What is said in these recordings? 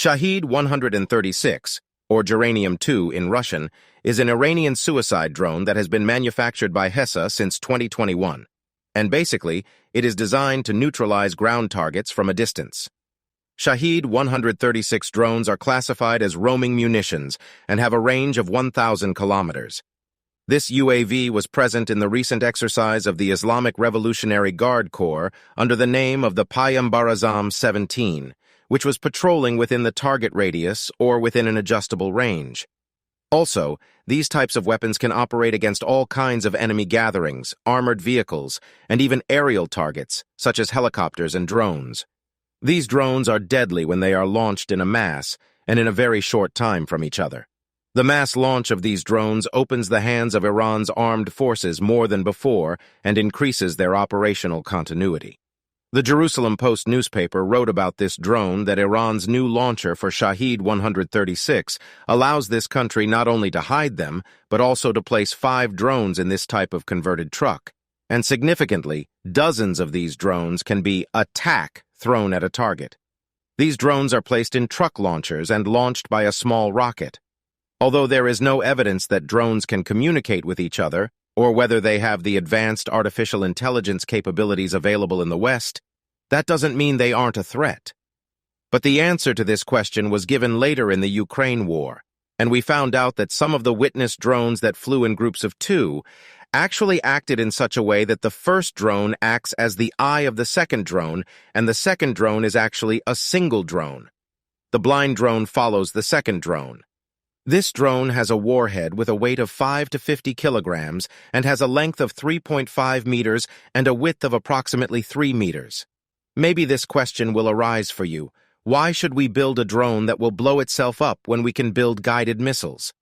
Shahed-136, or Geranium-2 in Russian, is an Iranian suicide drone that has been manufactured by Hessa since 2021. And basically, it is designed to neutralize ground targets from a distance. Shahed-136 drones are classified as roaming munitions and have a range of 1,000 kilometers. This UAV was present in the recent exercise of the Islamic Revolutionary Guard Corps under the name of the Payam-Barazam 17, which was patrolling within the target radius or within an adjustable range. Also, these types of weapons can operate against all kinds of enemy gatherings, armored vehicles, and even aerial targets, such as helicopters and drones. These drones are deadly when they are launched in a mass and in a very short time from each other. The mass launch of these drones opens the hands of Iran's armed forces more than before and increases their operational continuity. The Jerusalem Post newspaper wrote about this drone that Iran's new launcher for Shahed-136 allows this country not only to hide them, but also to place 5 drones in this type of converted truck. And significantly, dozens of these drones can be attack thrown at a target. These drones are placed in truck launchers and launched by a small rocket. Although there is no evidence that drones can communicate with each other, or whether they have the advanced artificial intelligence capabilities available in the West, that doesn't mean they aren't a threat. But the answer to this question was given later in the Ukraine war, and we found out that some of the witnessed drones that flew in groups of 2 actually acted in such a way that the first drone acts as the eye of the second drone, and the second drone is actually a single drone. The blind drone follows the second drone. This drone has a warhead with a weight of 5 to 50 kilograms and has a length of 3.5 meters and a width of approximately 3 meters. Maybe this question will arise for you. Why should we build a drone that will blow itself up when we can build guided missiles?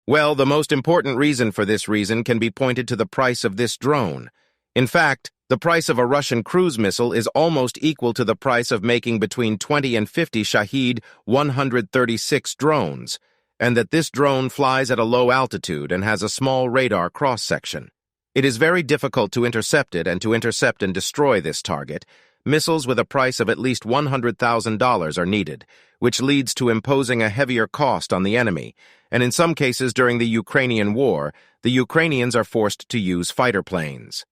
Well, the most important reason for this reason can be pointed to the price of this drone. In fact, the price of a Russian cruise missile is almost equal to the price of making between 20 and 50 Shahed-136 drones, and that this drone flies at a low altitude and has a small radar cross-section. It is very difficult to intercept it, and to intercept and destroy this target, missiles with a price of at least $100,000 are needed, which leads to imposing a heavier cost on the enemy, and in some cases during the Ukrainian war, the Ukrainians are forced to use fighter planes.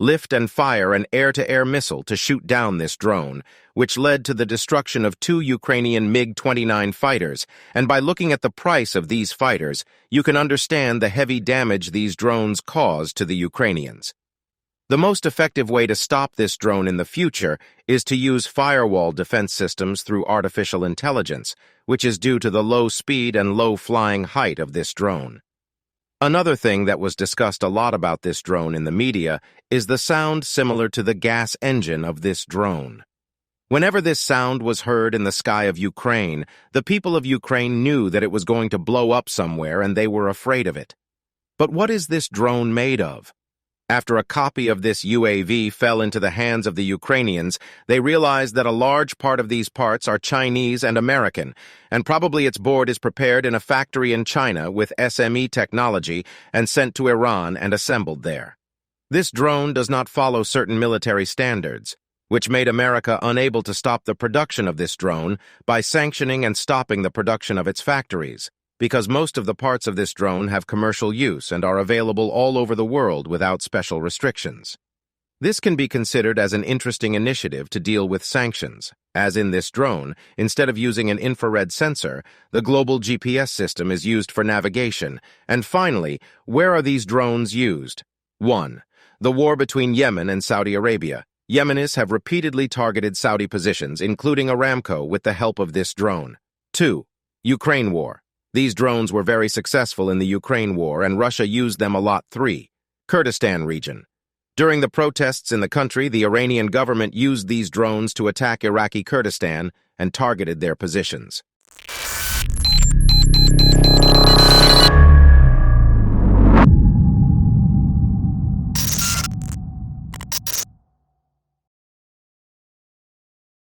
Lift and fire an air-to-air missile to shoot down this drone, which led to the destruction of 2 Ukrainian MiG-29 fighters, and by looking at the price of these fighters, you can understand the heavy damage these drones caused to the Ukrainians. The most effective way to stop this drone in the future is to use firewall defense systems through artificial intelligence, which is due to the low speed and low flying height of this drone. Another thing that was discussed a lot about this drone in the media is the sound similar to the gas engine of this drone. Whenever this sound was heard in the sky of Ukraine, the people of Ukraine knew that it was going to blow up somewhere and they were afraid of it. But what is this drone made of? After a copy of this UAV fell into the hands of the Ukrainians, they realized that a large part of these parts are Chinese and American, and probably its board is prepared in a factory in China with SME technology and sent to Iran and assembled there. This drone does not follow certain military standards, which made America unable to stop the production of this drone by sanctioning and stopping the production of its factories, because most of the parts of this drone have commercial use and are available all over the world without special restrictions. This can be considered as an interesting initiative to deal with sanctions, as in this drone, instead of using an infrared sensor, the global GPS system is used for navigation. And finally, where are these drones used? 1. The war between Yemen and Saudi Arabia. Yemenis have repeatedly targeted Saudi positions, including Aramco, with the help of this drone. 2. Ukraine war. These drones were very successful in the Ukraine war, and Russia used them a lot. 3. Kurdistan region. During the protests in the country, the Iranian government used these drones to attack Iraqi Kurdistan and targeted their positions.